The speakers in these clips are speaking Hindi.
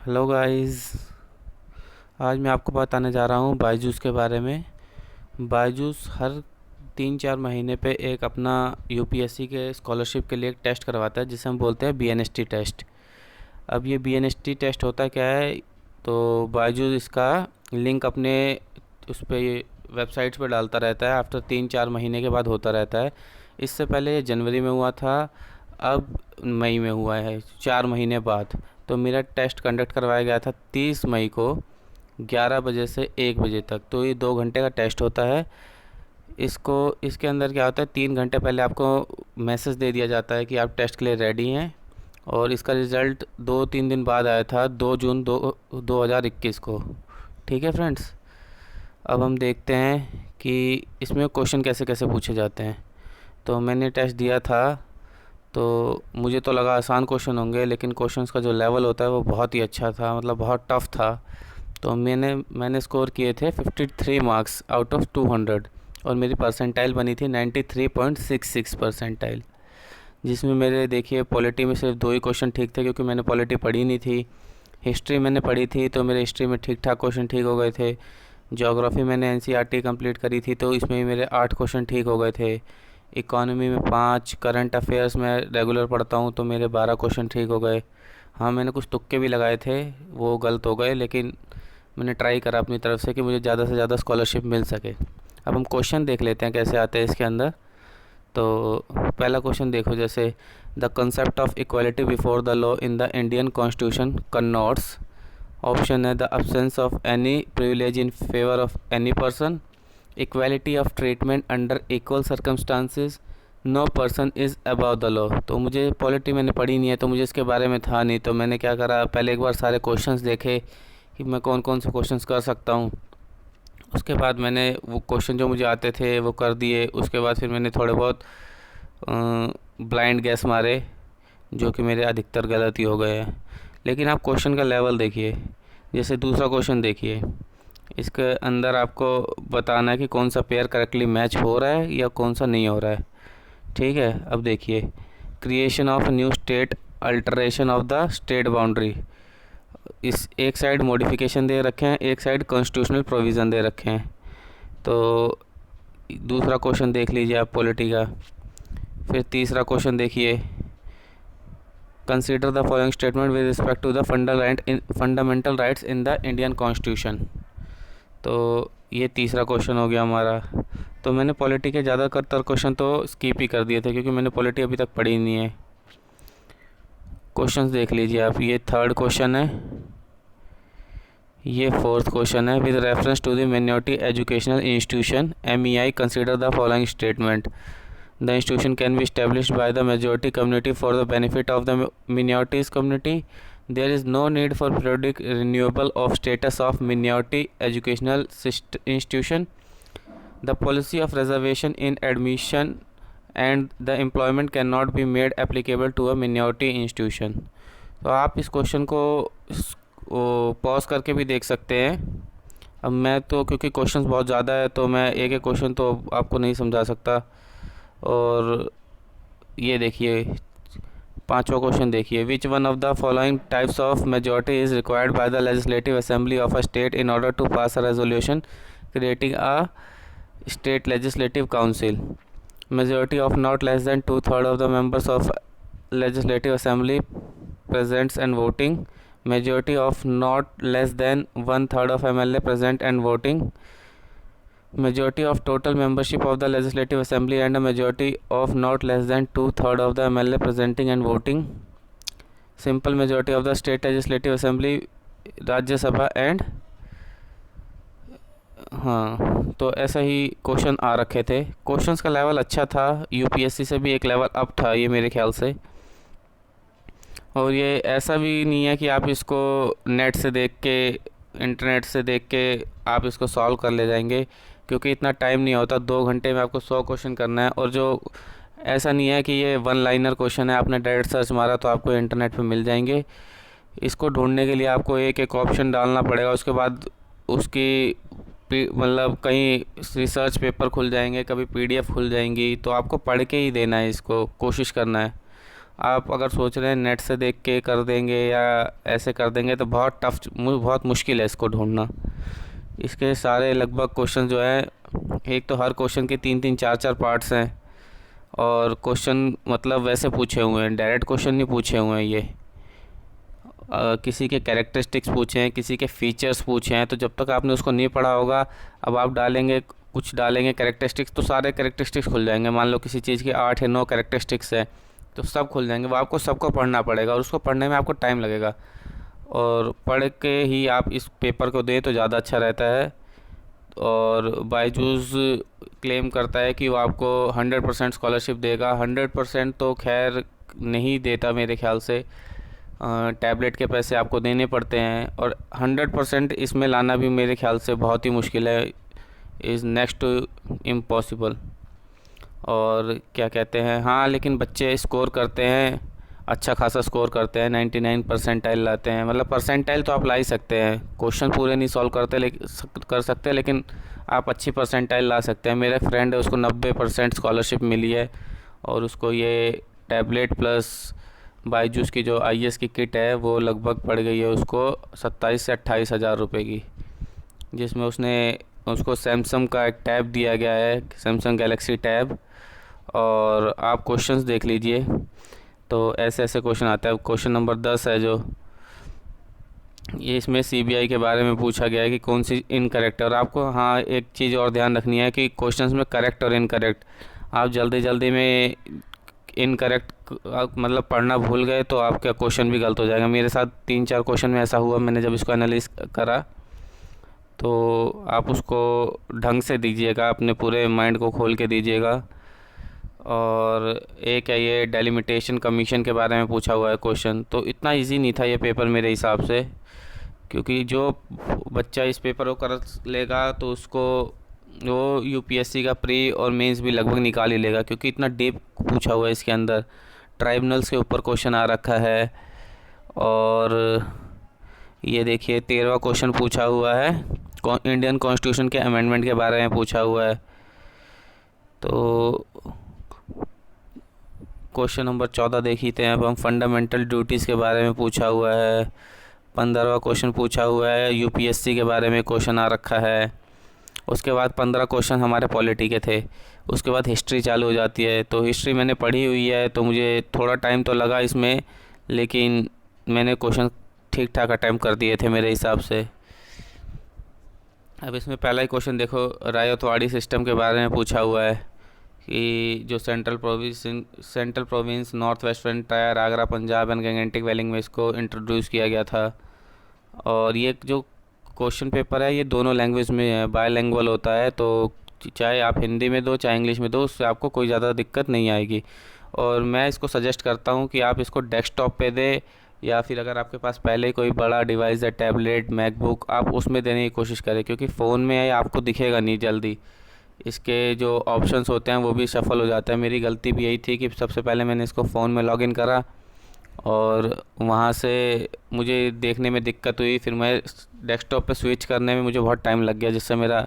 Hello guys. आज मैं आपको बताने जा रहा हूँ बायजूस के बारे में। बायजूस हर 3-4 महीने पे एक अपना यूपीएससी के स्कॉलरशिप के लिए एक टेस्ट करवाता है जिसे हम बोलते हैं बीएनएसटी टेस्ट। अब ये बीएनएसटी टेस्ट होता क्या है, तो बायजूस इसका लिंक अपने उस पे वेबसाइट्स पे डालता रहता है। आफ्टर 3-4 महीने के बाद होता रहता है। इससे पहले ये जनवरी में हुआ था, अब मई में हुआ है 4 महीने बाद। तो मेरा टेस्ट कंडक्ट करवाया गया था 30 मई को 11 बजे से 1 बजे तक। तो ये 2 घंटे का टेस्ट होता है। इसको इसके अंदर क्या होता है, 3 घंटे पहले आपको मैसेज दे दिया जाता है कि आप टेस्ट के लिए रेडी हैं। और इसका रिज़ल्ट 2-3 दिन बाद आया था, 2 जून 2021 को। ठीक है फ्रेंड्स, अब हम देखते हैं कि इसमें क्वेश्चन कैसे कैसे पूछे जाते हैं। तो मैंने टेस्ट दिया था, तो मुझे तो लगा आसान क्वेश्चन होंगे, लेकिन क्वेश्चंस का जो लेवल होता है वो बहुत ही अच्छा था, मतलब बहुत टफ था। तो मैंने स्कोर किए थे 53 मार्क्स आउट ऑफ 200 और मेरी परसेंटाइल बनी थी 93.66 परसेंटाइल। जिसमें मेरे देखिए पॉलिटी में सिर्फ 2 ही क्वेश्चन ठीक थे, क्योंकि मैंने पॉलिटी पढ़ी नहीं थी। हिस्ट्री मैंने पढ़ी थी, तो मेरे हिस्ट्री में ठीक ठाक क्वेश्चन ठीक हो गए थे। ज्योग्राफी मैंने एनसीईआरटी कंप्लीट करी थी, तो इसमें भी मेरे 8 क्वेश्चन ठीक हो गए थे। इकोनॉमी में 5, करंट अफेयर्स में रेगुलर पढ़ता हूँ, तो मेरे 12 क्वेश्चन ठीक हो गए। हाँ, मैंने कुछ तुक्के भी लगाए थे, वो गलत हो गए, लेकिन मैंने ट्राई करा अपनी तरफ से कि मुझे ज़्यादा से ज़्यादा स्कॉलरशिप मिल सके। अब हम क्वेश्चन देख लेते हैं कैसे आते हैं इसके अंदर। तो पहला क्वेश्चन देखो, जैसे the concept of equality before the law in the Indian constitution connotes. Option है the absence of any privilege in favour of any person, equality of treatment under equal circumstances, no person is above the law. तो मुझे पॉलिटी मैंने पढ़ी नहीं है, तो मुझे इसके बारे में था नहीं। तो मैंने क्या करा, पहले एक बार सारे क्वेश्चंस देखे कि मैं कौन कौन से क्वेश्चंस कर सकता हूँ। उसके बाद मैंने वो क्वेश्चन जो मुझे आते थे वो कर दिए। उसके बाद फिर मैंने थोड़े बहुत ब्लाइंड गैस मारे, जो कि मेरे अधिकतर गलत ही हो गए हैं। लेकिन आप क्वेश्चन का लेवल देखिए। जैसे दूसरा क्वेश्चन देखिए, इसके अंदर आपको बताना है कि कौन सा पेयर करेक्टली मैच हो रहा है या कौन सा नहीं हो रहा है। ठीक है, अब देखिए, creation of new state, alteration of the state boundary. इस एक साइड मॉडिफिकेशन दे रखे हैं, एक साइड कॉन्स्टिट्यूशनल प्रोविज़न दे रखे हैं। तो दूसरा क्वेश्चन देख लीजिए आप पॉलिटी का। फिर तीसरा क्वेश्चन देखिए, consider the following statement with respect to the fundamental rights in the Indian constitution. तो ये तीसरा क्वेश्चन हो गया हमारा। तो मैंने पॉलिटी के ज़्यादातर क्वेश्चन तो स्किप ही कर दिए थे, क्योंकि मैंने पॉलिटी अभी तक पढ़ी नहीं है। क्वेश्चंस देख लीजिए आप। ये थर्ड क्वेश्चन है, ये फोर्थ क्वेश्चन है। With reference to the minority educational institution MEI, consider the following statement. The institution can be established by the majority community for the benefit of the minorities community. There is no need for periodic renewal of status of minority educational institution. The policy of reservation in admission and the employment cannot be made applicable to a minority institution. तो आप इस क्वेश्चन को पॉज करके भी देख सकते हैं। अब मैं तो, क्योंकि क्वेश्चंस बहुत ज़्यादा है, तो मैं एक एक क्वेश्चन तो आपको नहीं समझा सकता। और ये देखिए, पांचवा क्वेश्चन देखिए, which one of the following types of majority is required by the legislative assembly of a state in order to pass a resolution creating a state legislative council. Majority of not less than 2/3 of the members of legislative assembly present and voting, majority of not less than 1/3 of MLA present and voting, majority of total membership of the legislative assembly and a majority of not less than 2/3 of the MLA presenting and voting, simple majority of the state legislative assembly, राज्य सभा एंड। हाँ, तो ऐसा ही क्वेश्चन आ रखे थे। क्वेश्चंस का लेवल अच्छा था, यूपीएससी से भी एक लेवल अप था ये मेरे ख्याल से। और ये ऐसा भी नहीं है कि आप इसको नेट से देख के, इंटरनेट से देख के आप इसको सॉल्व कर ले जाएंगे, क्योंकि इतना टाइम नहीं होता। 2 घंटे में आपको 100 क्वेश्चन करना है। और जो ऐसा नहीं है कि ये वन लाइनर क्वेश्चन है, आपने डायरेक्ट सर्च मारा तो आपको इंटरनेट पे मिल जाएंगे। इसको ढूंढने के लिए आपको एक एक ऑप्शन डालना पड़ेगा। उसके बाद उसकी मतलब कहीं रिसर्च पेपर खुल जाएंगे, कभी PDF खुल जाएंगी, तो आपको पढ़ के ही देना है, इसको कोशिश करना है। आप अगर सोच रहे हैं नेट से देख के कर देंगे या ऐसे कर देंगे तो बहुत मुश्किल है इसको ढूंढना। इसके सारे लगभग क्वेश्चन जो है, एक तो हर क्वेश्चन के 3-3 4-4 पार्ट्स हैं, और क्वेश्चन मतलब वैसे पूछे हुए हैं, डायरेक्ट क्वेश्चन नहीं पूछे हुए हैं ये। किसी के कैरेक्टरिस्टिक्स पूछे हैं, किसी के फीचर्स पूछे हैं, तो जब तक आपने उसको नहीं पढ़ा होगा, अब आप कुछ डालेंगे कैरेक्टरिस्टिक्स तो सारे कैरेक्टरिस्टिक्स खुल जाएंगे। मान लो किसी चीज़ के 8 या 9 कैरेक्टरिस्टिक्स है तो सब खुल जाएंगे, वो आपको सबको पढ़ना पड़ेगा और उसको पढ़ने में आपको टाइम लगेगा। और पढ़ के ही आप इस पेपर को दें तो ज़्यादा अच्छा रहता है। और बायजूस क्लेम करता है कि वो आपको 100% स्कॉलरशिप देगा। 100% तो खैर नहीं देता मेरे ख्याल से, टैबलेट के पैसे आपको देने पड़ते हैं, और 100% इसमें लाना भी मेरे ख्याल से बहुत ही मुश्किल है, इज़ नेक्स्ट टू इम्पॉसिबल। और क्या कहते हैं, हाँ लेकिन बच्चे स्कोर करते हैं, अच्छा खासा स्कोर करते हैं, 99 परसेंटाइल लाते हैं। मतलब परसेंटाइल तो आप ला ही सकते हैं, क्वेश्चन पूरे नहीं सॉल्व करते लेकिन कर सकते हैं, लेकिन आप अच्छी परसेंटाइल ला सकते हैं। मेरा फ्रेंड है, उसको 90% स्कॉलरशिप मिली है, और उसको ये टैबलेट प्लस बायजूस की जो आईएएस की किट है वो लगभग पड़ गई है उसको 27 से 28 हज़ार रुपये की, जिसमें उसको सैमसंग का एक टैब दिया गया है, सैमसंग गैलेक्सी टैब। और आप क्वेश्चंस देख लीजिए, तो ऐसे ऐसे क्वेश्चन आता है। क्वेश्चन नंबर 10 है जो ये, इसमें सीबीआई के बारे में पूछा गया है कि कौन सी इनकरेक्ट है। और आपको हाँ एक चीज़ और ध्यान रखनी है कि क्वेश्चंस में करेक्ट और इनकरेक्ट, आप जल्दी जल्दी में इनकरेक्ट मतलब पढ़ना भूल गए तो आपका क्वेश्चन भी गलत हो जाएगा। मेरे साथ 3-4 क्वेश्चन में ऐसा हुआ, मैंने जब इसको एनालिस करा, तो आप उसको ढंग से दीजिएगा, अपने पूरे माइंड को खोल के दीजिएगा। और एक है ये डेलिमिटेशन कमीशन के बारे में पूछा हुआ है क्वेश्चन, तो इतना इजी नहीं था ये पेपर मेरे हिसाब से, क्योंकि जो बच्चा इस पेपर को कर लेगा तो उसको वो यूपीएससी का प्री और मेंस भी लगभग निकाल ही लेगा, क्योंकि इतना डीप पूछा हुआ है इसके अंदर। ट्राइब्यूनल्स के ऊपर क्वेश्चन आ रखा है, और ये देखिए 13वां क्वेश्चन पूछा हुआ है, इंडियन कॉन्स्टिट्यूशन के अमेंडमेंट के बारे में पूछा हुआ है। तो क्वेश्चन नंबर 14 देखते हैं अब हम, फंडामेंटल ड्यूटीज़ के बारे में पूछा हुआ है। 15वां क्वेश्चन पूछा हुआ है, यूपीएससी के बारे में क्वेश्चन आ रखा है। उसके बाद 15 क्वेश्चन हमारे पॉलिटी के थे। उसके बाद हिस्ट्री चालू हो जाती है, तो हिस्ट्री मैंने पढ़ी हुई है तो मुझे थोड़ा टाइम तो लगा इसमें, लेकिन मैंने क्वेश्चन ठीक ठाक अटैम्प्ट कर दिए थे मेरे हिसाब से। अब इसमें पहला ही क्वेश्चन देखो, रायतवाड़ी सिस्टम के बारे में पूछा हुआ है कि जो central province north west frontier Agra Punjab and Gangetic valley में इसको इंट्रोड्यूस किया गया था। और ये जो क्वेश्चन पेपर है ये दोनों लैंग्वेज में है, बायलैंग्वेज होता है, तो चाहे आप हिंदी में दो चाहे इंग्लिश में दो, उससे आपको कोई ज़्यादा दिक्कत नहीं आएगी। और मैं इसको सजेस्ट करता हूँ कि आप इसको डेस्कटॉप पे दें, या फिर अगर आपके पास पहले ही कोई बड़ा डिवाइस है, टैबलेट, मैकबुक, आप उसमें देने की कोशिश करें, क्योंकि फ़ोन में आपको दिखेगा नहीं जल्दी। इसके जो ऑप्शंस होते हैं वो भी शफल हो जाता है। मेरी गलती भी यही थी कि सबसे पहले मैंने इसको फ़ोन में लॉगिन करा और वहाँ से मुझे देखने में दिक्कत हुई, फिर मैं डेस्कटॉप पे स्विच करने में मुझे बहुत टाइम लग गया, जिससे मेरा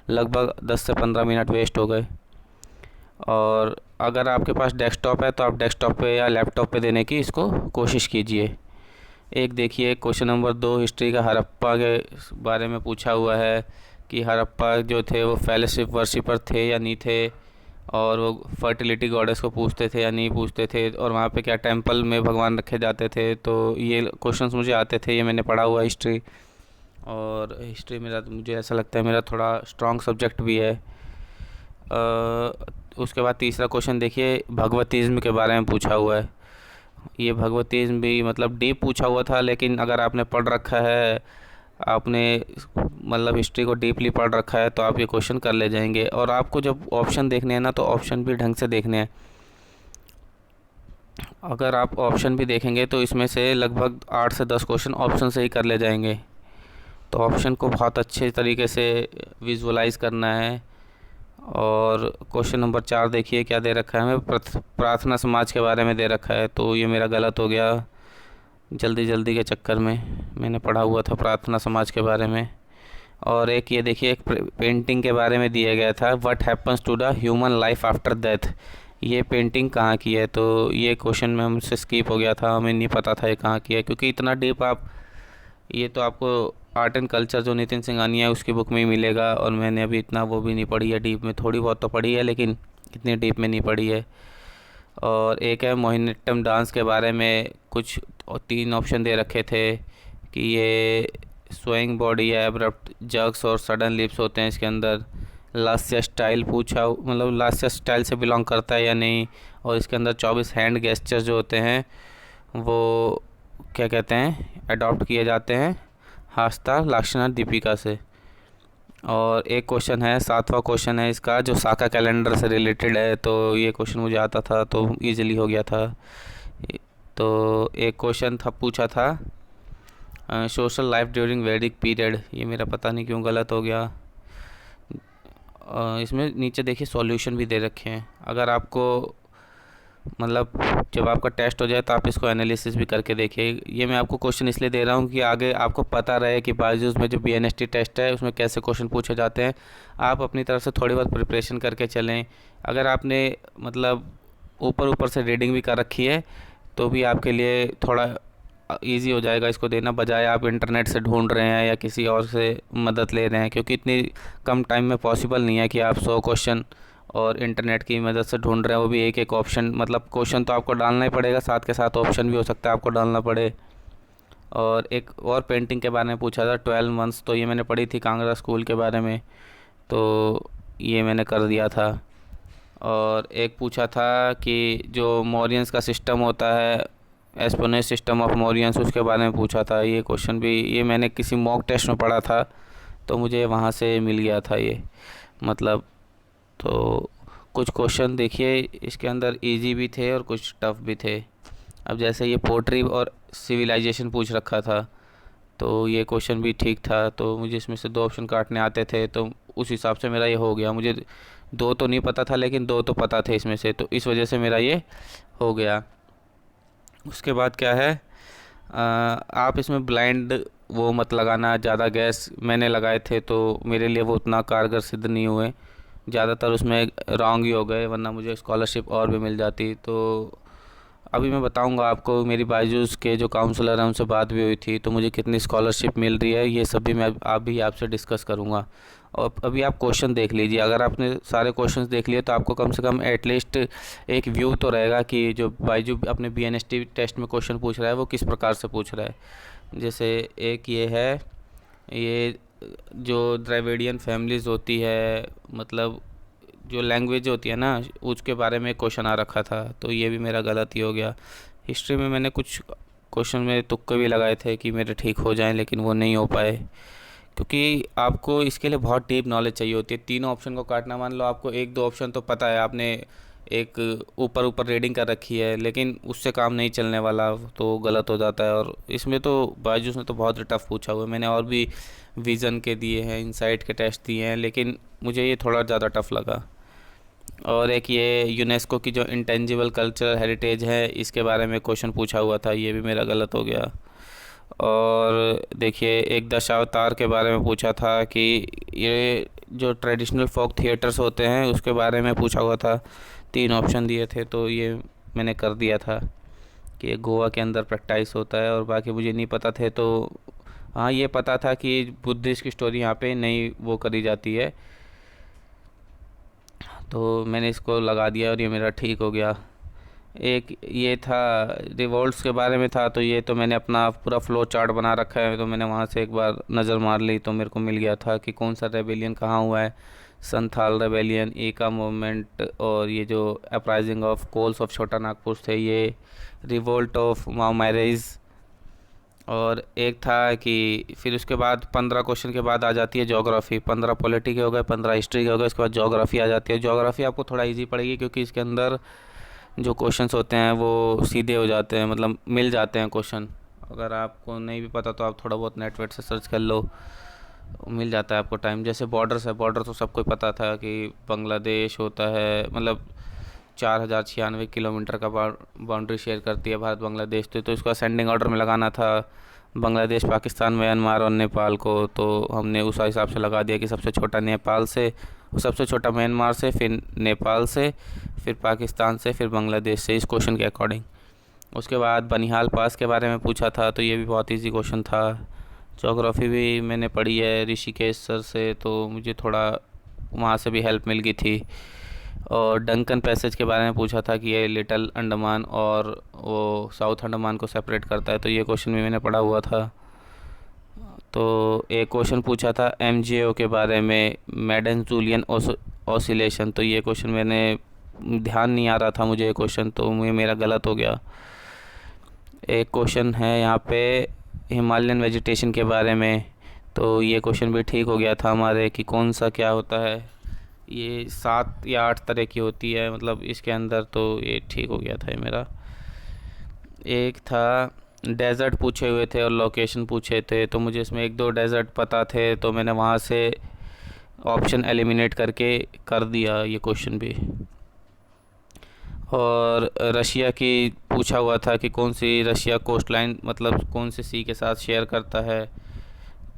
लगभग 10 से 15 मिनट वेस्ट हो गए। और अगर आपके पास डेस्कटॉप है तो आप डेस्कटॉप पे या लैपटॉप पे देने की इसको कोशिश कीजिए। एक देखिए क्वेश्चन नंबर 2, हिस्ट्री का हड़प्पा के बारे में पूछा हुआ है कि हड़प्पा जो थे वो फेलोशिप वर्शिपर थे या नहीं थे, और वो फर्टिलिटी गॉडेस को पूछते थे या नहीं पूछते थे, और वहाँ पे क्या टेंपल में भगवान रखे जाते थे। तो ये क्वेश्चंस मुझे आते थे, ये मैंने पढ़ा हुआ हिस्ट्री। और हिस्ट्री मेरा, मुझे ऐसा लगता है मेरा थोड़ा स्ट्रॉन्ग सब्जेक्ट भी है। उसके बाद तीसरा क्वेश्चन देखिए, भगवतीज़्म के बारे में पूछा हुआ है। ये भगवतीज़्म भी मतलब डीप पूछा हुआ था, लेकिन अगर आपने पढ़ रखा है, आपने मतलब हिस्ट्री को डीपली पढ़ रखा है, तो आप ये क्वेश्चन कर ले जाएंगे। और आपको जब ऑप्शन देखने हैं ना, तो ऑप्शन भी ढंग से देखने हैं। अगर आप ऑप्शन भी देखेंगे तो इसमें से लगभग 8 से 10 क्वेश्चन ऑप्शन से ही कर ले जाएंगे। तो ऑप्शन को बहुत अच्छे तरीके से विजुअलाइज करना है। और क्वेश्चन नंबर 4 देखिए क्या दे रखा है हमें, प्रार्थना समाज के बारे में दे रखा है। तो ये मेरा गलत हो गया, जल्दी जल्दी के चक्कर में मैंने पढ़ा हुआ था प्रार्थना समाज के बारे में। और एक ये देखिए, एक पेंटिंग के बारे में दिया गया था, what happens to the human life after death. ये पेंटिंग कहाँ की है, तो ये क्वेश्चन में हमसे स्किप हो गया था, हमें नहीं पता था ये कहाँ की है, क्योंकि इतना डीप आप, ये तो आपको आर्ट एंड कल्चर जो नितिन सिंघानिया है उसकी बुक में ही मिलेगा, और मैंने अभी इतना वो भी नहीं पढ़ी है डीप में, थोड़ी बहुत तो पढ़ी है लेकिन इतनी डीप में नहीं पढ़ी है। और एक है मोहिनीअट्टम डांस के बारे में कुछ, और 3 ऑप्शन दे रखे थे कि ये स्विंग बॉडी है, एब्रप्ट जग्स और सडन लिप्स होते हैं इसके अंदर। लास्य स्टाइल पूछा, मतलब लास्य स्टाइल से बिलोंग करता है या नहीं। और इसके अंदर 24 हैंड गेस्चर जो होते हैं वो क्या कहते हैं, अडॉप्ट किए जाते हैं हास्ता लाक्षणा दीपिका से। और एक क्वेश्चन है, 7वां क्वेश्चन है इसका, जो साका कैलेंडर से रिलेटेड है, तो ये क्वेश्चन मुझे आता था तो इजीली हो गया था। तो एक क्वेश्चन था, पूछा था सोशल लाइफ ड्यूरिंग वैदिक पीरियड, ये मेरा पता नहीं क्यों गलत हो गया। इसमें नीचे देखिए सॉल्यूशन भी दे रखे हैं, अगर आपको मतलब जब आपका टेस्ट हो जाए तो आप इसको एनालिसिस भी करके देखिए। ये मैं आपको क्वेश्चन इसलिए दे रहा हूँ कि आगे आपको पता रहे कि बायजूस में जो बीएनएसटी टेस्ट है उसमें कैसे क्वेश्चन पूछे जाते हैं। आप अपनी तरफ से थोड़ी बहुत प्रिपरेशन करके चलें। अगर आपने मतलब ऊपर ऊपर से रीडिंग भी कर रखी है तो भी आपके लिए थोड़ा इजी हो जाएगा इसको देना, बजाय आप इंटरनेट से ढूंढ रहे हैं या किसी और से मदद ले रहे हैं, क्योंकि इतनी कम टाइम में पॉसिबल नहीं है कि आप 100 क्वेश्चन और इंटरनेट की मदद से ढूंढ रहे हैं, वो भी एक एक ऑप्शन, मतलब क्वेश्चन तो आपको डालना ही पड़ेगा, साथ के साथ ऑप्शन भी हो सकता है आपको डालना पड़े। और एक और पेंटिंग के बारे में पूछा था 12 मंथ्स, तो ये मैंने पढ़ी थी कांगड़ा स्कूल के बारे में, तो ये मैंने कर दिया था। और एक पूछा था कि जो मौर्यंस का सिस्टम होता है, एस्पोनेस सिस्टम ऑफ मौर्यंस, उसके बारे में पूछा था। ये क्वेश्चन भी ये मैंने किसी मॉक टेस्ट में पढ़ा था तो मुझे वहाँ से मिल गया था ये, मतलब। तो कुछ क्वेश्चन देखिए इसके अंदर इजी भी थे और कुछ टफ भी थे। अब जैसे ये पोट्री और सिविलाइजेशन पूछ रखा था, तो ये क्वेश्चन भी ठीक था, तो मुझे इसमें से 2 ऑप्शन काटने आते थे, तो उस हिसाब से मेरा ये हो गया। मुझे 2 तो नहीं पता था लेकिन 2 तो पता थे इसमें से, तो इस वजह से मेरा ये हो गया। उसके बाद क्या है, आप इसमें ब्लाइंड वो मत लगाना, ज़्यादा गैस मैंने लगाए थे तो मेरे लिए वो उतना कारगर सिद्ध नहीं हुए, ज़्यादातर उसमें रॉन्ग ही हो गए, वरना मुझे स्कॉलरशिप और भी मिल जाती। तो अभी मैं बताऊंगा आपको, मेरी बायजूस के जो काउंसलर हैं उनसे बात भी हुई थी, तो मुझे कितनी स्कॉलरशिप मिल रही है ये सब भी मैं आप भी आपसे डिस्कस करूंगा। और अभी आप क्वेश्चन देख लीजिए, अगर आपने सारे क्वेश्चंस देख लिए तो आपको कम से कम एटलीस्ट एक व्यू तो रहेगा कि जो बायजू अपने बीएनएसटी टेस्ट में क्वेश्चन पूछ रहा है वो किस प्रकार से पूछ रहा है। जैसे एक ये है, ये जो द्रविडियन फैमिलीज़ होती है, मतलब जो लैंग्वेज होती है ना, उसके बारे में क्वेश्चन आ रखा था, तो ये भी मेरा गलत ही हो गया। हिस्ट्री में मैंने कुछ क्वेश्चन में तुक्के भी लगाए थे कि मेरे ठीक हो जाएं, लेकिन वो नहीं हो पाए, क्योंकि आपको इसके लिए बहुत डीप नॉलेज चाहिए होती है। तीनों ऑप्शन को काटना, मान लो आपको 1-2 ऑप्शन तो पता है, आपने एक ऊपर ऊपर रीडिंग कर रखी है, लेकिन उससे काम नहीं चलने वाला, तो गलत हो जाता है। और इसमें तो बायजूस ने तो बहुत टफ पूछा हुआ है, मैंने और भी विज़न के दिए हैं, इंसाइट के टेस्ट दिए हैं, लेकिन मुझे ये थोड़ा ज़्यादा टफ लगा। और एक ये यूनेस्को की जो इंटेंजिबल कल्चरल हेरिटेज है, इसके बारे में क्वेश्चन पूछा हुआ था, ये भी मेरा गलत हो गया। और देखिए एक दशावतार के बारे में पूछा था कि ये जो ट्रेडिशनल फोक थिएटर्स होते हैं उसके बारे में पूछा हुआ था, 3 ऑप्शन दिए थे, तो ये मैंने कर दिया था कि ये गोवा के अंदर प्रैक्टिस होता है, और बाकी मुझे नहीं पता थे। तो हाँ, ये पता था कि बुद्धिस्ट की स्टोरी यहाँ पे नहीं वो करी जाती है, तो मैंने इसको लगा दिया और ये मेरा ठीक हो गया। एक ये था रिवोल्ट्स के बारे में था, तो ये तो मैंने अपना पूरा फ्लो चार्ट बना रखा है, तो मैंने वहाँ से एक बार नज़र मार ली तो मेरे को मिल गया था कि कौन सा रेबेलियन कहाँ हुआ है, संथाल रेबेलियन, एका मूवमेंट, और ये जो अपराइजिंग ऑफ कोल्स ऑफ छोटा नागपुर थे, ये रिवोल्ट ऑफ माओ मैरेज। और एक था कि फिर उसके बाद 15 क्वेश्चन के बाद आ जाती है ज्योग्राफी, 15 पॉलिटी के हो गए, 15 हिस्ट्री के हो गए, उसके बाद ज्योग्राफी आ जाती है। ज्योग्राफी आपको थोड़ा इजी पड़ेगी क्योंकि इसके अंदर जो क्वेश्चंस होते हैं वो सीधे हो जाते हैं, मतलब मिल जाते हैं क्वेश्चन। अगर आपको नहीं भी पता तो आप थोड़ा बहुत नेट वेट से सर्च कर लो, मिल जाता है आपको टाइम। जैसे बॉर्डर्स है, बॉर्डर तो सबको पता था कि बांग्लादेश होता है, मतलब 4096 किलोमीटर का बाउंड्री शेयर करती है भारत बांग्लादेश, तो इसको असेंडिंग ऑर्डर में लगाना था, बांग्लादेश, पाकिस्तान, म्यांमार और नेपाल को, तो हमने उस हिसाब से लगा दिया कि सबसे छोटा नेपाल से वो सबसे छोटा म्यांमार से, फिर नेपाल से, फिर पाकिस्तान से, फिर बांग्लादेश से, इस क्वेश्चन के अकॉर्डिंग। उसके बाद बनिहाल पास के बारे में पूछा था, तो ये भी बहुत इजी क्वेश्चन था। ज्योग्राफी भी मैंने पढ़ी है ऋषिकेश सर से, तो मुझे थोड़ा वहाँ से भी हेल्प मिल गई थी। और डंकन पैसेज के बारे में पूछा था कि ये लिटिल अंडमान और वो साउथ अंडमान को सेपरेट करता है, तो ये क्वेश्चन भी मैंने पढ़ा हुआ था। तो एक क्वेश्चन पूछा था एमजेओ के बारे में, मेडन जूलियन ऑसिलेशन, तो ये क्वेश्चन मैंने ध्यान नहीं आ रहा था मुझे ये क्वेश्चन, तो मुझे मेरा गलत हो गया। एक क्वेश्चन है यहाँ पे हिमालयन वेजिटेशन के बारे में, तो ये क्वेश्चन भी ठीक हो गया था हमारे कि कौन सा क्या होता है। ये 7 या 8 तरह की होती है मतलब इसके अंदर, तो ये ठीक हो गया था ये मेरा। एक था डेज़र्ट पूछे हुए थे और लोकेशन पूछे थे, तो मुझे इसमें 1-2 डेज़र्ट पता थे, तो मैंने वहाँ से ऑप्शन एलिमिनेट करके कर दिया ये क्वेश्चन भी। और रशिया की पूछा हुआ था कि कौन सी रशिया कोस्ट लाइन मतलब कौन से सी के साथ शेयर करता है,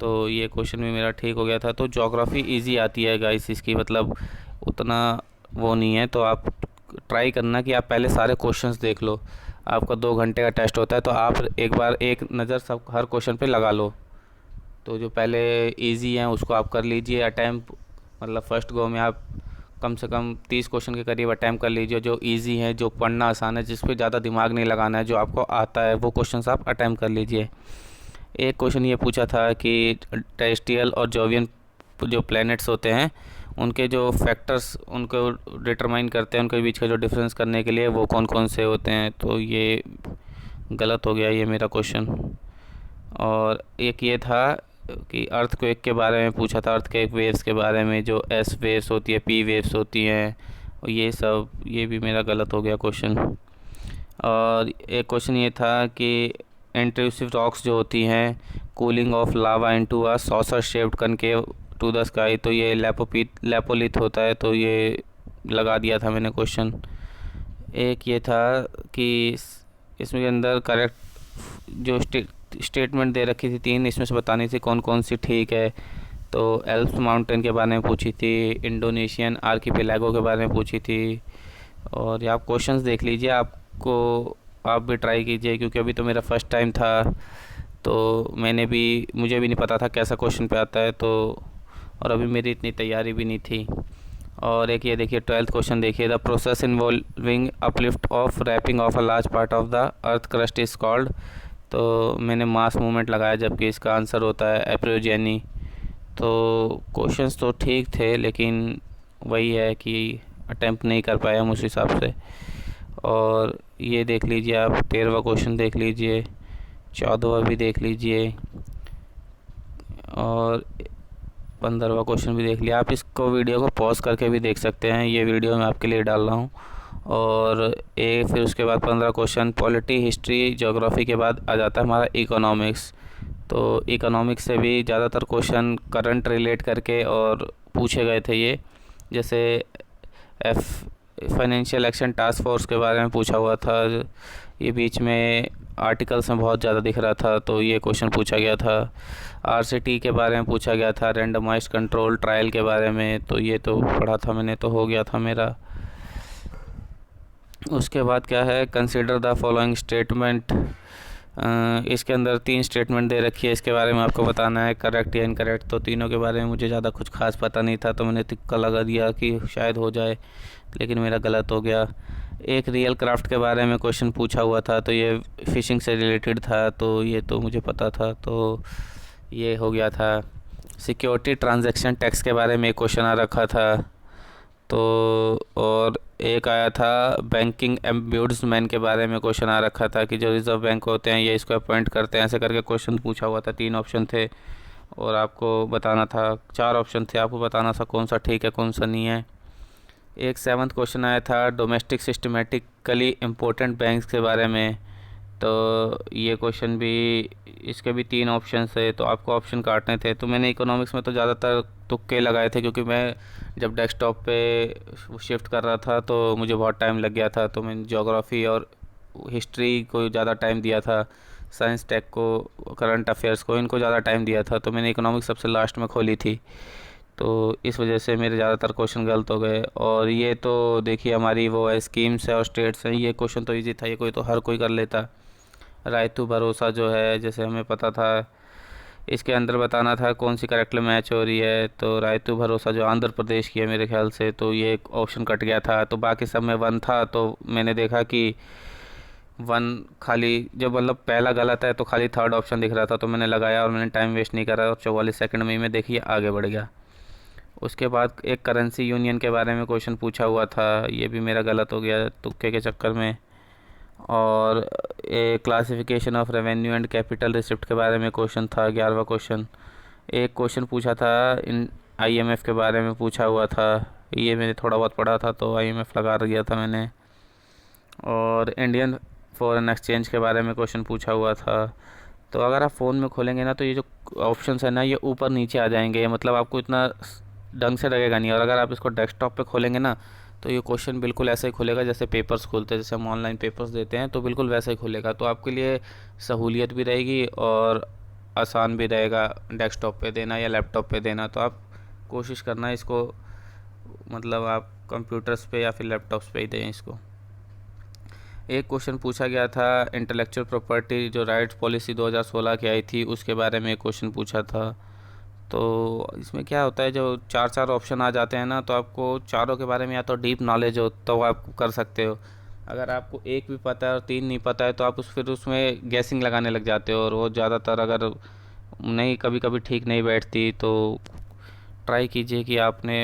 तो ये क्वेश्चन भी मेरा ठीक हो गया था। तो ज्योग्राफी इजी आती है गाइस, इसकी मतलब उतना वो नहीं है, तो आप ट्राई करना कि आप पहले सारे क्वेश्चंस देख लो। आपका 2 घंटे का टेस्ट होता है, तो आप एक बार एक नज़र सब हर क्वेश्चन पे लगा लो। तो जो पहले इजी हैं उसको आप कर लीजिए अटैम्प्ट, मतलब फर्स्ट गो में आप कम से कम 30 क्वेश्चन के करीब अटैम्प्ट कर लीजिए। जो इजी हैं, जो पढ़ना आसान है, जिस पे ज़्यादा दिमाग नहीं लगाना है, जो आपको आता है वो क्वेश्चंस आप अटैम्प्ट कर लीजिए। एक क्वेश्चन ये पूछा था कि टेरेस्ट्रियल और जोवियन जो प्लैनेट्स होते हैं उनके जो फैक्टर्स उनको डिटरमाइन करते हैं, उनके बीच का जो डिफरेंस करने के लिए वो कौन कौन से होते हैं, तो ये गलत हो गया ये मेरा क्वेश्चन। और एक ये था कि अर्थक्वेक के बारे में पूछा था, अर्थक्वेक वेव्स के बारे में, जो एस वेव्स होती है, पी वेव्स होती हैं, और ये सब, ये भी मेरा गलत हो गया क्वेश्चन। और एक क्वेश्चन ये था कि इंट्रूसिव रॉक्स जो होती हैं, cooling of lava into a saucer shaped concave to the sky, तो ये लेपोलिथ होता है, तो ये लगा दिया था मैंने क्वेश्चन। एक ये था कि इसमें के अंदर करेक्ट जो स्टेटमेंट दे रखी थी 3, इसमें से बतानी थी कौन कौन सी ठीक है। तो एल्प्स माउंटेन के बारे में पूछी थी, इंडोनेशियन आर्किपेलागो के बारे में पूछी थी। और ये आप क्वेश्चंस देख लीजिए, आपको आप भी ट्राई कीजिए, क्योंकि अभी तो मेरा फर्स्ट टाइम था, तो मुझे भी नहीं पता था कैसा क्वेश्चन पे आता है, तो और अभी मेरी इतनी तैयारी भी नहीं थी। और एक ये देखिए 12th क्वेश्चन देखिए, the process involving uplift of warping of a large part of the earth crust is called, तो मैंने मास मूवमेंट लगाया, जबकि इसका आंसर होता है एप्रियोजेनी। तो क्वेश्चंस तो ठीक थे, लेकिन वही है कि अटेम्प्ट नहीं कर पाया हम उस हिसाब से। और ये देख लीजिए आप 13वां क्वेश्चन देख लीजिए, 14वां भी देख लीजिए, और 15वां क्वेश्चन भी देख लिया। आप इसको वीडियो को पॉज करके भी देख सकते हैं, ये वीडियो मैं आपके लिए डाल रहा हूँ। और फिर उसके बाद 15 क्वेश्चन पॉलिटी, हिस्ट्री, ज्योग्राफी के बाद आ जाता है हमारा इकोनॉमिक्स। तो इकोनॉमिक्स से भी ज़्यादातर क्वेश्चन करंट रिलेट करके और पूछे गए थे ये, जैसे फाइनेंशियल एक्शन टास्क फोर्स के बारे में पूछा हुआ था, ये बीच में आर्टिकल्स में बहुत ज़्यादा दिख रहा था, तो ये क्वेश्चन पूछा गया था। आरसीटी के बारे में पूछा गया था, रैंडमाइज्ड कंट्रोल ट्रायल के बारे में, तो ये तो पढ़ा था मैंने, तो हो गया था मेरा। उसके बाद क्या है, कंसीडर द फॉलोइंग स्टेटमेंट, इसके अंदर 3 स्टेटमेंट दे रखी है, इसके बारे में आपको बताना है करेक्ट या इनकरेक्ट। तो तीनों के बारे में मुझे ज़्यादा कुछ खास पता नहीं था, तो मैंने तुक्का लगा दिया कि शायद हो जाए, लेकिन मेरा गलत हो गया। एक रियल क्राफ्ट के बारे में क्वेश्चन पूछा हुआ था, तो ये फ़िशिंग से रिलेटेड था, तो ये तो मुझे पता था, तो ये हो गया था। सिक्योरिटी ट्रांजैक्शन टैक्स के बारे में एक क्वेश्चन आ रखा था, तो और एक आया था बैंकिंग एम्बुड्समैन के बारे में क्वेश्चन आ रखा था कि जो रिज़र्व बैंक होते हैं ये इसको अपॉइंट करते हैं, ऐसे करके क्वेश्चन पूछा हुआ था। 3 ऑप्शन थे और आपको बताना था, 4 ऑप्शन थे, आपको बताना था कौन सा ठीक है कौन सा नहीं है। एक 7th क्वेश्चन आया था डोमेस्टिक सिस्टमेटिकली इम्पोर्टेंट बैंक्स के बारे में, तो ये क्वेश्चन भी, इसके भी 3 ऑप्शन थे, तो आपको ऑप्शन काटने थे। तो मैंने इकोनॉमिक्स में तो ज़्यादातर तुक्के लगाए थे, क्योंकि मैं जब डेस्कटॉप पे शिफ्ट कर रहा था तो मुझे बहुत टाइम लग गया था, तो मैंने ज्योग्राफी और हिस्ट्री को ज़्यादा टाइम दिया था, साइंस टेक को, करंट अफेयर्स को, इनको ज़्यादा टाइम दिया था। तो मैंने इकोनॉमिक्स सबसे लास्ट में खोली थी। तो इस वजह से मेरे ज़्यादातर क्वेश्चन गलत हो गए। और ये तो देखिए हमारी वो है स्कीम्स है और स्टेट्स हैं, ये क्वेश्चन तो इजी था, ये कोई तो हर कोई कर लेता। रायतू भरोसा जो है जैसे हमें पता था, इसके अंदर बताना था कौन सी करेक्टली मैच हो रही है, तो रायतू भरोसा जो आंध्र प्रदेश की है मेरे ख्याल से, तो ये एक ऑप्शन कट गया था। तो बाकी सब में वन था, तो मैंने देखा कि वन खाली जब मतलब पहला गलत है तो खाली थर्ड ऑप्शन दिख रहा था, तो मैंने लगाया और मैंने टाइम वेस्ट नहीं करा और 44 सेकंड में ही मैं देखिए आगे बढ़ गया। उसके बाद एक करेंसी यूनियन के बारे में क्वेश्चन पूछा हुआ था, ये भी मेरा गलत हो गया तुक्के के चक्कर में। और a classification of revenue and capital receipt के बारे में क्वेश्चन था, 11वां क्वेश्चन। एक क्वेश्चन पूछा था इन आईएमएफ के बारे में पूछा हुआ था, ये मैंने थोड़ा बहुत पढ़ा था तो आईएमएफ लगा दिया था मैंने। और इंडियन फॉरेन एक्सचेंज के बारे में क्वेश्चन पूछा हुआ था। तो अगर आप फ़ोन में खोलेंगे ना तो ये जो ऑप्शंस है ना ये ऊपर नीचे आ जाएंगे, मतलब आपको इतना ढंग से लगेगा नहीं। और अगर आप इसको डेस्कटॉप पे खोलेंगे ना तो ये क्वेश्चन बिल्कुल ऐसे ही खुलेगा जैसे पेपर्स खुलते हैं, जैसे हम ऑनलाइन पेपर्स देते हैं तो बिल्कुल वैसा ही खुलेगा। तो आपके लिए सहूलियत भी रहेगी और आसान भी रहेगा डेस्कटॉप पे देना या लैपटॉप पे देना। तो आप कोशिश करना इसको, मतलब आप कंप्यूटर्स पे या फिर लैपटॉप्स पे ही दें इसको। एक क्वेश्चन पूछा गया था इंटेलेक्चुअल प्रॉपर्टी जो राइट्स पॉलिसी 2016 की आई थी उसके बारे में एक क्वेश्चन पूछा था। तो इसमें क्या होता है, जो चार चार ऑप्शन आ जाते हैं ना तो आपको चारों के बारे में या तो डीप नॉलेज हो तो आप कर सकते हो। अगर आपको एक भी पता है और तीन नहीं पता है तो आप फिर उसमें गैसिंग लगाने लग जाते हो, और वो ज़्यादातर अगर नहीं कभी कभी ठीक नहीं बैठती। तो ट्राई कीजिए कि आपने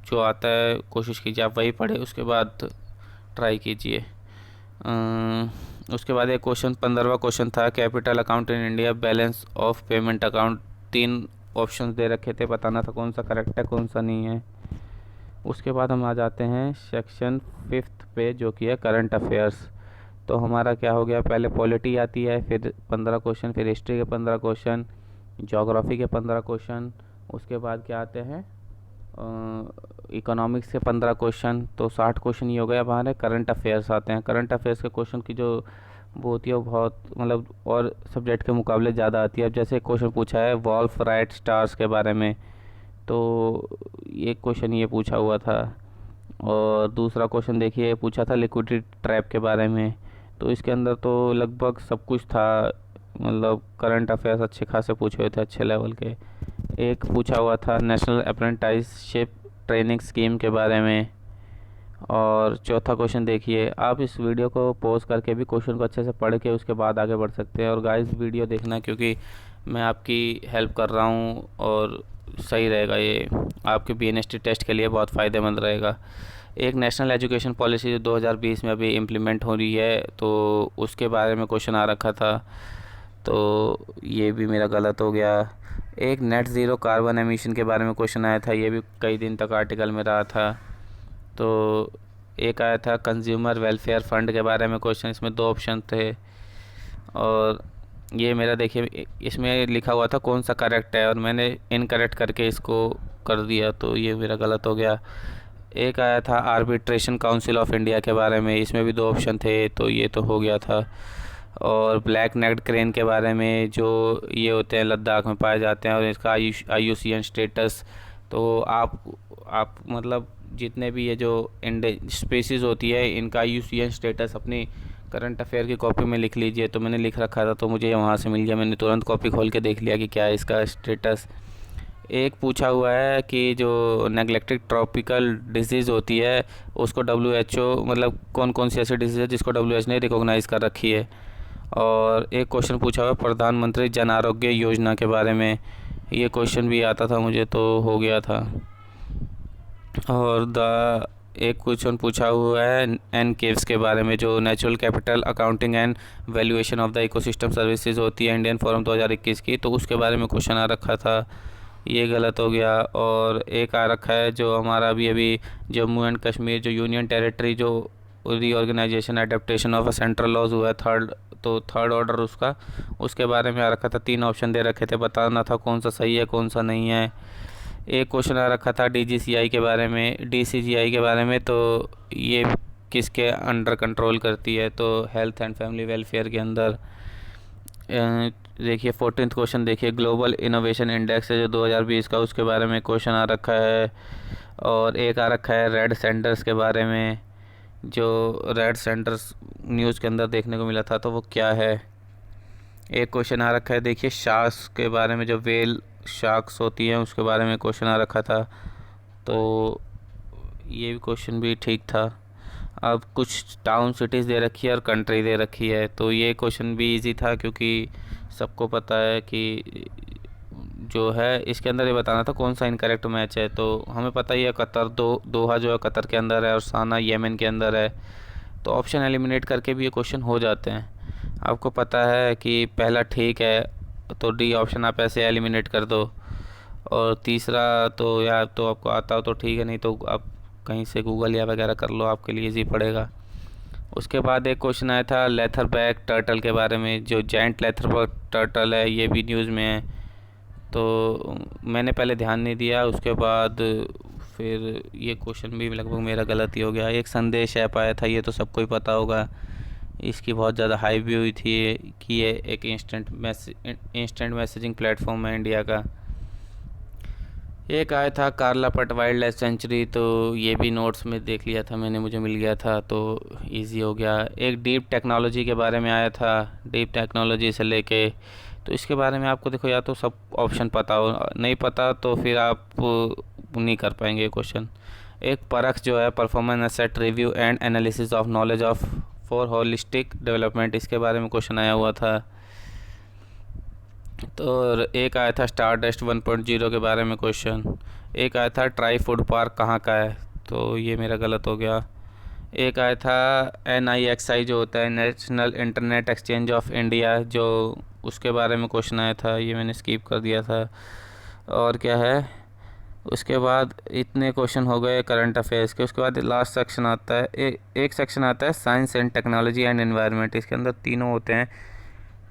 जो आता है कोशिश कीजिए आप वही पढ़े, उसके बाद ट्राई कीजिए। उसके बाद एक क्वेश्चन 15वां क्वेश्चन था capital account in India balance of payment account. 3 options दे रखे थे, बताना था कौन सा करेक्ट है कौन सा नहीं है। उसके बाद हम आ जाते हैं सेक्शन 5 पे जो कि है करंट अफेयर्स। तो हमारा क्या हो गया, पहले पॉलिटी आती है, फिर 15 क्वेश्चन, फिर हिस्ट्री के 15 क्वेश्चन, ज्योग्राफी के 15 क्वेश्चन। उसके बाद क्या आते हैं इकोनॉमिक्स के 15 क्वेश्चन। तो 60 क्वेश्चन ही हो गया। अब हमारे करंट अफेयर्स आते हैं। करंट अफेयर्स के क्वेश्चन की जो वो होती है वो बहुत मतलब और सब्जेक्ट के मुकाबले ज़्यादा आती है। अब जैसे क्वेश्चन पूछा है वॉल्फ राइट स्टार्स के बारे में, तो एक क्वेश्चन ये पूछा हुआ था। और दूसरा क्वेश्चन देखिए पूछा था लिक्विडिटी ट्रैप के बारे में। तो इसके अंदर तो लगभग सब कुछ था, मतलब करंट अफेयर्स अच्छे खासे पूछे हुए थे, अच्छे लेवल के। एक पूछा हुआ था नेशनल अप्रेंटिसशिप ट्रेनिंग स्कीम के बारे में। और चौथा क्वेश्चन देखिए, आप इस वीडियो को पॉज करके भी क्वेश्चन को अच्छे से पढ़ के उसके बाद आगे बढ़ सकते हैं। और गाइस वीडियो देखना क्योंकि मैं आपकी हेल्प कर रहा हूँ और सही रहेगा, ये आपके बीएनएसटी टेस्ट के लिए बहुत फ़ायदेमंद रहेगा। एक नेशनल एजुकेशन पॉलिसी जो 2020 में अभी इम्प्लीमेंट हो रही है तो उसके बारे में क्वेश्चन आ रखा था, तो ये भी मेरा गलत हो गया। एक नेट ज़ीरो कार्बन एमिशन के बारे में क्वेश्चन आया था, ये भी कई दिन तक आर्टिकल में रहा था। तो एक आया था कंज्यूमर वेलफेयर फ़ंड के बारे में क्वेश्चन, इसमें 2 ऑप्शन थे। और ये मेरा देखिए इसमें लिखा हुआ था कौन सा करेक्ट है और मैंने इनकरेक्ट करके इसको कर दिया, तो ये मेरा गलत हो गया। एक आया था आर्बिट्रेशन काउंसिल ऑफ इंडिया के बारे में, इसमें भी 2 ऑप्शन थे, तो ये तो हो गया था। और ब्लैक नेक्ड क्रेन के बारे में, जो ये होते हैं लद्दाख में पाए जाते हैं और इसका IUCN स्टेटस। तो आप मतलब जितने भी ये जो स्पीसीज़ होती है इनका IUCN स्टेटस अपनी करंट अफेयर की कॉपी में लिख लीजिए। तो मैंने लिख रखा था तो मुझे वहाँ से मिल गया, मैंने तुरंत कॉपी खोल के देख लिया कि क्या है इसका स्टेटस। एक पूछा हुआ है कि जो नेग्लेक्टेड ट्रॉपिकल डिजीज़ होती है उसको WHO मतलब कौन कौन सी ऐसी डिजीज़ है जिसको WHO ने रिकॉग्नाइज़ कर रखी है। और एक क्वेश्चन पूछा हुआ है प्रधानमंत्री जन आरोग्य योजना के बारे में, ये क्वेश्चन भी आता था मुझे तो हो गया था। और एक क्वेश्चन पूछा हुआ है NCAVS के बारे में, जो natural capital accounting and valuation of the ecosystem services होती है इंडियन फॉरम 2021 की, तो उसके बारे में क्वेश्चन आ रखा था, ये गलत हो गया। और एक आ रखा है जो हमारा अभी जम्मू एंड कश्मीर जो यूनियन टेरिटरी जो reorganisation adaptation of a central laws हुआ है थर्ड ऑर्डर उसका, उसके बारे में आ रखा था। 3 ऑप्शन दे रखे थे, बताना था कौन सा सही है कौन सा नहीं है। एक क्वेश्चन आ रखा था DCGI के बारे में, तो ये किसके अंडर कंट्रोल करती है, तो हेल्थ एंड फैमिली वेलफेयर के अंदर। देखिए 14th क्वेश्चन देखिए, ग्लोबल इनोवेशन इंडेक्स है जो 2020 का, उसके बारे में क्वेश्चन आ रखा है। और एक आ रखा है रेड सेंटर्स के बारे में, जो रेड सेंटर्स न्यूज़ के अंदर देखने को मिला था, तो वो क्या है। एक क्वेश्चन आ रखा है देखिए शार्क्स के बारे में, जो वेल शार्क्स होती हैं उसके बारे में क्वेश्चन आ रखा था, तो ये भी क्वेश्चन भी ठीक था। अब कुछ टाउन सिटीज़ दे रखी है और कंट्री दे रखी है, तो ये क्वेश्चन भी इजी था, क्योंकि सबको पता है कि जो है इसके अंदर ये बताना था कौन सा इनकरेक्ट मैच है। तो हमें पता ही है कतर, दोहा जो है कतर के अंदर है और साना येमेन के अंदर है, तो ऑप्शन एलिमिनेट करके भी ये क्वेश्चन हो जाते हैं। आपको पता है कि पहला ठीक है, तो डी ऑप्शन आप ऐसे एलिमिनेट कर दो। और तीसरा तो यार तो आपको आता हो तो ठीक है, नहीं तो आप कहीं से गूगल या वगैरह कर लो, आपके लिए इजी पड़ेगा। उसके बाद एक क्वेश्चन आया था लेथरबैक टर्टल के बारे में, जो जायंट लेथरबैक टर्टल है, ये भी न्यूज़ में है, तो मैंने पहले ध्यान नहीं दिया। उसके बाद फिर ये क्वेश्चन भी लगभग मेरा गलत ही हो गया। एक संदेश ऐप आया था, ये तो सबको ही पता होगा, इसकी बहुत ज़्यादा हाइप भी हुई थी कि ये एक इंस्टेंट मैसेजिंग प्लेटफॉर्म है इंडिया का। एक आया था कारलापट वाइल्ड लाइफ सेंचुरी, तो ये भी नोट्स में देख लिया था मैंने, मुझे मिल गया था, तो इजी हो गया। एक डीप टेक्नोलॉजी के बारे में आया था, डीप टेक्नोलॉजी से लेके, तो इसके बारे में आपको देखो या तो सब ऑप्शन पता हो, नहीं पता तो फिर आप नहीं कर पाएंगे क्वेश्चन। एक परख जो है performance asset review and analysis of knowledge of for holistic development, इसके बारे में क्वेश्चन आया हुआ था। तो एक आया था स्टारडस्ट 1.0 के बारे में क्वेश्चन। एक आया था ट्राई फूड पार्क कहाँ का है, तो ये मेरा गलत हो गया। एक आया था NIXI जो होता है national internet exchange of India, जो उसके बारे में क्वेश्चन आया था, ये मैंने स्किप कर दिया था। और क्या है, उसके बाद इतने क्वेश्चन हो गए करंट अफेयर्स के। उसके बाद लास्ट सेक्शन आता है, एक सेक्शन आता है science and technology and environment, इसके अंदर तीनों होते हैं।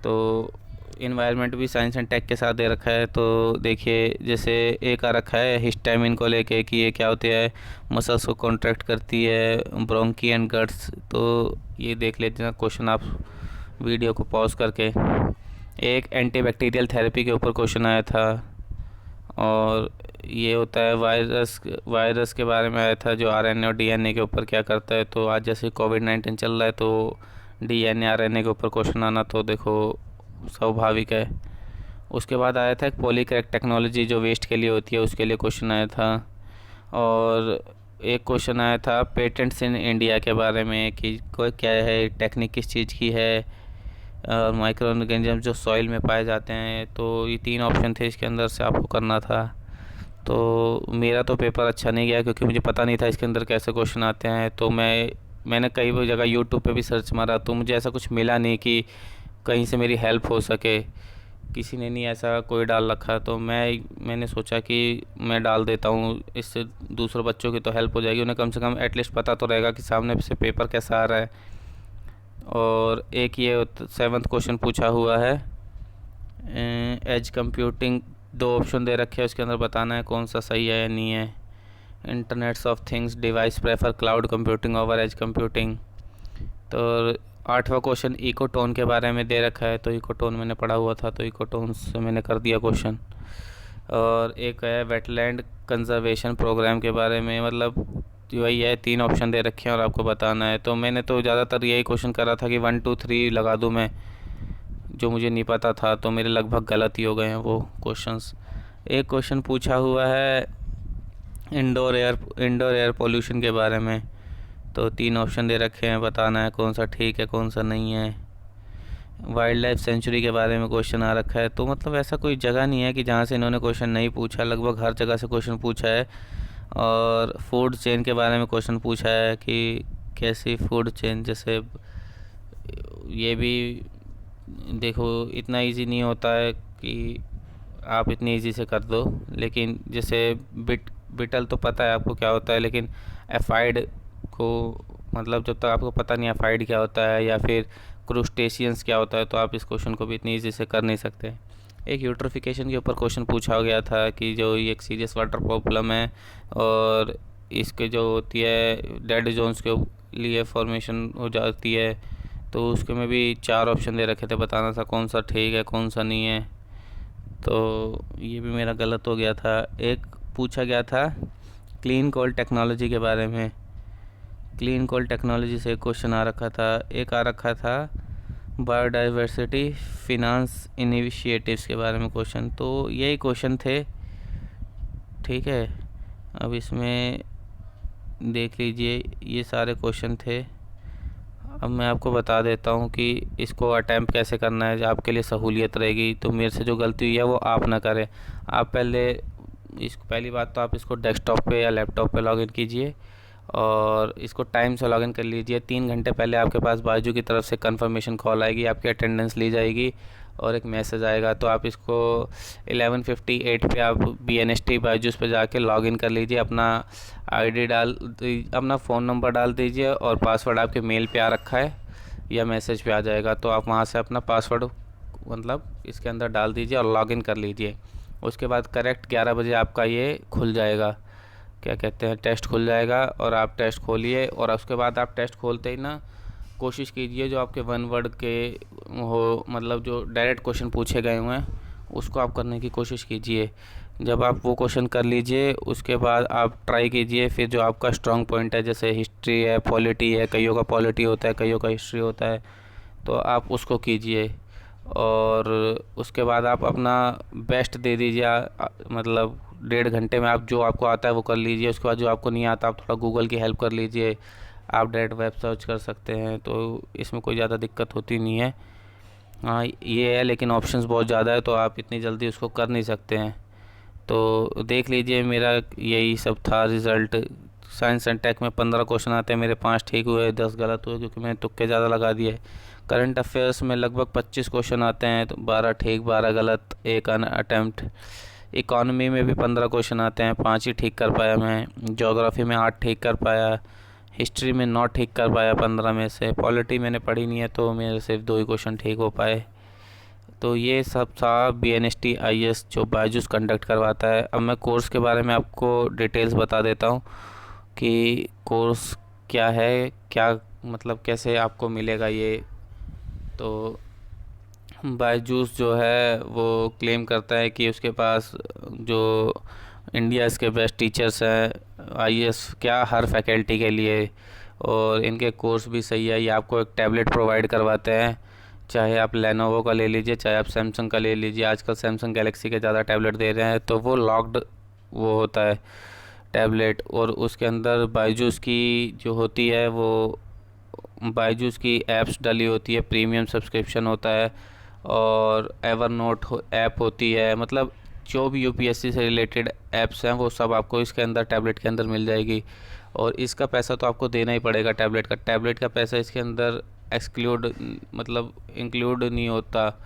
तो इन्वायरमेंट भी साइंस एंड टेक के साथ दे रखा है। तो देखिए जैसे एक आ रखा है हिस्टामिन को लेके कि ये क्या होती है, मसल्स को कॉन्ट्रैक्ट करती है, ब्रोंकी एंड गट्स, तो ये देख लेते हैं क्वेश्चन आप वीडियो को पॉज करके। एक एंटीबैक्टीरियल थेरेपी के ऊपर क्वेश्चन आया था, और ये होता है वायरस के बारे में आया था, जो RNA और DNA के ऊपर क्या करता है। तो आज जैसे कोविड-19 चल रहा है, तो DNA RNA के ऊपर क्वेश्चन आना तो देखो स्वाभाविक है। उसके बाद आया था एक पॉलीक्रैक टेक्नोलॉजी जो वेस्ट के लिए होती है, उसके लिए क्वेश्चन आया था। और एक क्वेश्चन आया था पेटेंट्स इन इंडिया के बारे में कि कोई क्या है, टेक्निक किस चीज़ की है, और माइक्रो ऑर्गेनिज्म जो सॉइल में पाए जाते हैं। तो ये तीन ऑप्शन थे, इसके अंदर से आपको करना था। तो मेरा तो पेपर अच्छा नहीं गया, क्योंकि मुझे पता नहीं था इसके अंदर कैसे क्वेश्चन आते हैं। तो मैंने कई जगह यूट्यूब पे भी सर्च मारा, तो मुझे ऐसा कुछ मिला नहीं कि कहीं से मेरी हेल्प हो सके, किसी ने नहीं ऐसा कोई डाल रखा। तो मैंने सोचा कि मैं डाल देता हूँ, इससे दूसरों बच्चों की तो हेल्प हो जाएगी, उन्हें कम से कम एटलीस्ट पता तो रहेगा कि सामने से पेपर कैसा आ रहा है। और एक ये 7th क्वेश्चन पूछा हुआ है, एज कंप्यूटिंग, दो ऑप्शन दे रखे हैं, उसके अंदर बताना है कौन सा सही है या नहीं है। Internets of things device prefer cloud computing over edge computing. तो 8वां क्वेश्चन इकोटोन के बारे में दे रखा है, तो इकोटोन मैंने पढ़ा हुआ था, तो इकोटोन से मैंने कर दिया क्वेश्चन। और एक है वेटलैंड कंजर्वेशन प्रोग्राम के बारे में, मतलब वही है, 3 ऑप्शन दे रखे हैं और आपको बताना है। तो मैंने तो ज़्यादातर यही क्वेश्चन करा था कि 1 2 3 लगा दूँ मैं, जो मुझे नहीं पता था, तो मेरे लगभग गलत ही हो गए हैं वो क्वेश्चंस। एक क्वेश्चन पूछा हुआ है इंडोर एयर पोल्यूशन के बारे में, तो 3 ऑप्शन दे रखे हैं, बताना है कौन सा ठीक है कौन सा नहीं है। वाइल्ड लाइफ सेंचुरी के बारे में क्वेश्चन आ रखा है, तो मतलब ऐसा कोई जगह नहीं है कि जहाँ से इन्होंने क्वेश्चन नहीं पूछा, लगभग हर जगह से क्वेश्चन पूछा है। और फूड चेन के बारे में क्वेश्चन पूछा है कि कैसी फूड चेन, जैसे ये भी देखो इतना इजी नहीं होता है कि आप इतनी इजी से कर दो, लेकिन जैसे बिटल तो पता है आपको क्या होता है, लेकिन एफाइड को मतलब जब तक आपको पता नहीं एफाइड क्या होता है या फिर क्रूस्टेशियंस क्या होता है, तो आप इस क्वेश्चन को भी इतनी ईजी से कर नहीं सकते। एक यूट्रोफिकेशन के ऊपर क्वेश्चन पूछा गया था कि जो ये एक सीरियस वाटर प्रॉब्लम है, और इसके जो होती है डेड जोन्स के लिए फॉर्मेशन हो जाती है, तो उसके में भी 4 ऑप्शन दे रखे थे, बताना था कौन सा ठीक है कौन सा नहीं है। तो ये भी मेरा गलत हो गया था। एक पूछा गया था क्लीन कोल टेक्नोलॉजी के बारे में, क्लीन कोल टेक्नोलॉजी से एक क्वेश्चन आ रखा था। एक आ रखा था बायोडाइवर्सिटी फिनांस इनिशिएटिव्स के बारे में क्वेश्चन। तो यही क्वेश्चन थे, ठीक है। अब इसमें देख लीजिए, ये सारे क्वेश्चन थे। अब मैं आपको बता देता हूँ कि इसको अटैम्प्ट कैसे करना है, जो आपके लिए सहूलियत रहेगी। तो मेरे से जो गलती हुई है वो आप ना करें। आप पहली बात तो आप इसको डेस्कटॉप पे या लैपटॉप पे लॉगिन कीजिए और इसको टाइम से लॉगिन कर लीजिए। 3 घंटे पहले आपके पास बायजू की तरफ से कंफर्मेशन कॉल आएगी, आपकी अटेंडेंस ली जाएगी और एक मैसेज आएगा। तो आप इसको 11:58 पे आप BNST बायजूस पे जाके लॉगिन कर लीजिए। अपना आईडी अपना फ़ोन नंबर डाल दीजिए और पासवर्ड आपके मेल पे आ रखा है या मैसेज पे आ जाएगा। तो आप वहाँ से अपना पासवर्ड मतलब इसके अंदर डाल दीजिए और लॉगिन कर लीजिए। उसके बाद करेक्ट 11 बजे आपका ये खुल जाएगा, क्या कहते हैं, टेस्ट खुल जाएगा। और आप टेस्ट खोलिए और उसके बाद आप टेस्ट खोलते ही ना कोशिश कीजिए जो आपके 1 वर्ड के हो, मतलब जो डायरेक्ट क्वेश्चन पूछे गए हुए हैं उसको आप करने की कोशिश कीजिए। जब आप वो क्वेश्चन कर लीजिए उसके बाद आप ट्राई कीजिए फिर जो आपका स्ट्रॉन्ग पॉइंट है, जैसे हिस्ट्री है, पॉलिटी है, कईयों का पॉलिटी होता है, कईयों का हिस्ट्री होता है, तो आप उसको कीजिए। और उसके बाद आप अपना बेस्ट दे दीजिए, मतलब 1.5 घंटे में आप जो आपको आता है वो कर लीजिए। उसके बाद जो आपको नहीं आता आप थोड़ा गूगल की हेल्प कर लीजिए। आप डायरेक्ट वेब सर्च कर सकते हैं, तो इसमें कोई ज़्यादा दिक्कत होती नहीं है। हाँ ये है, लेकिन ऑप्शंस बहुत ज़्यादा है तो आप इतनी जल्दी उसको कर नहीं सकते हैं। तो देख लीजिए, मेरा यही सब था रिज़ल्ट। साइंस एंड टेक में 15 क्वेश्चन आते हैं, मेरे 5 ठीक हुए, 10 गलत हुए क्योंकि मैंने तुक्के ज़्यादा लगा दिए। करंट अफेयर्स में लगभग 25 क्वेश्चन आते हैं, तो 12 ठीक 12 गलत, एक अटैम्प्ट। इकॉनमी में भी 15 क्वेश्चन आते हैं, 5 ही ठीक कर पाया मैं। ज्योग्राफी में 8 ठीक कर पाया। हिस्ट्री में 9 ठीक कर पाया 15 में से। पॉलिटी मैंने पढ़ी नहीं है तो मेरे सिर्फ 2 ही क्वेश्चन ठीक हो पाए। तो ये सब था BNST IS जो बायजूस कंडक्ट करवाता है। अब मैं कोर्स के बारे में आपको डिटेल्स बता देता हूँ कि कोर्स क्या है, क्या मतलब कैसे आपको मिलेगा ये। तो बायजूस जो है वो क्लेम करता है कि उसके पास जो इंडिया के बेस्ट टीचर्स हैं IS क्या हर फैकल्टी के लिए, और इनके कोर्स भी सही है। ये आपको एक टैबलेट प्रोवाइड करवाते हैं, चाहे आप लेनोवो का ले लीजिए चाहे आप सैमसंग का ले लीजिए। आजकल सैमसंग गैलेक्सी के ज़्यादा टैबलेट दे रहे हैं, तो वो लॉक्ड वो होता है टैबलेट। और उसके अंदर बायजूस की जो होती है वो बायजूस की ऐप्स डली होती है, प्रीमियम सब्सक्रिप्शन होता है और एवरनोट ऐप होती है। मतलब जो भी UPSC से रिलेटेड ऐप्स हैं वो सब आपको इसके अंदर टैबलेट के अंदर मिल जाएगी। और इसका पैसा तो आपको देना ही पड़ेगा टैबलेट का पैसा इसके अंदर एक्सक्लूड मतलब इंक्लूड नहीं होता,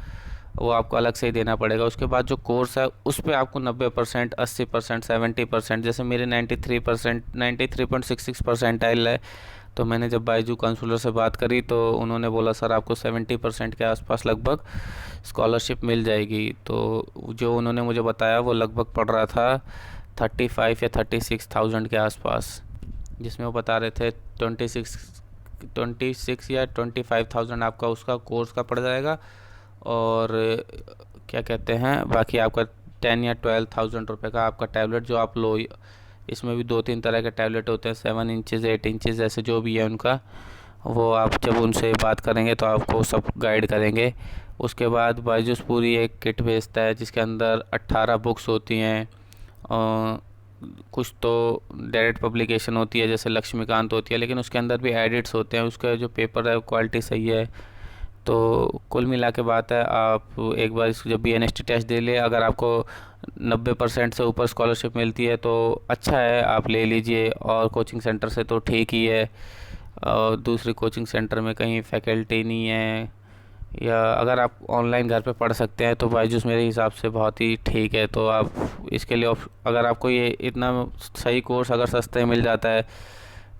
वो आपको अलग से ही देना पड़ेगा। उसके बाद जो कोर्स है उस पर आपको 90%, 80%, 70%, जैसे मेरे 93%, 93.66 परसेंटाइल है। तो मैंने जब बायजू काउंसलर से बात करी तो उन्होंने बोला सर आपको 70% के आसपास लगभग स्कॉलरशिप मिल जाएगी। तो जो उन्होंने मुझे बताया वो लगभग पड़ रहा था 35 या 36,000 के आसपास, जिसमें वो बता रहे थे 26 या 25,000 आपका उसका कोर्स का पड़ जाएगा। और क्या कहते हैं बाकी आपका 10 या 12,000 रुपये का आपका टैबलेट जो आप लो। इसमें भी 2-3 तरह के टैबलेट होते हैं, 7 इंचज़ 8 इंचज़ ऐसे जो भी है उनका, वो आप जब उनसे बात करेंगे तो आपको सब गाइड करेंगे। उसके बाद बायजूस पूरी एक किट भेजता है जिसके अंदर 18 बुक्स होती हैं। कुछ तो डायरेक्ट पब्लिकेशन होती है जैसे लक्ष्मीकांत होती है, लेकिन उसके अंदर भी एडिट्स होते हैं, उसका जो पेपर है क्वालिटी सही है। तो कुल मिला के बात है, आप एक बार इसको जब BNST टेस्ट दे ले, अगर आपको 90% से ऊपर स्कॉलरशिप मिलती है तो अच्छा है, आप ले लीजिए। और कोचिंग सेंटर से तो ठीक ही है, और दूसरे कोचिंग सेंटर में कहीं फैकल्टी नहीं है, या अगर आप ऑनलाइन घर पे पढ़ सकते हैं तो बायजूस मेरे हिसाब से बहुत ही ठीक है। तो आप इसके लिए अगर आपको ये इतना सही कोर्स अगर सस्ते मिल जाता है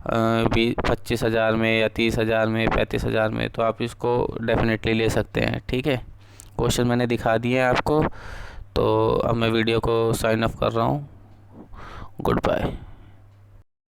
25,000 में या 30,000 में 35,000 में, तो आप इसको डेफिनेटली ले सकते हैं। ठीक है, क्वेश्चन मैंने दिखा दिए हैं आपको। तो अब मैं वीडियो को साइन ऑफ कर रहा हूँ। Good bye.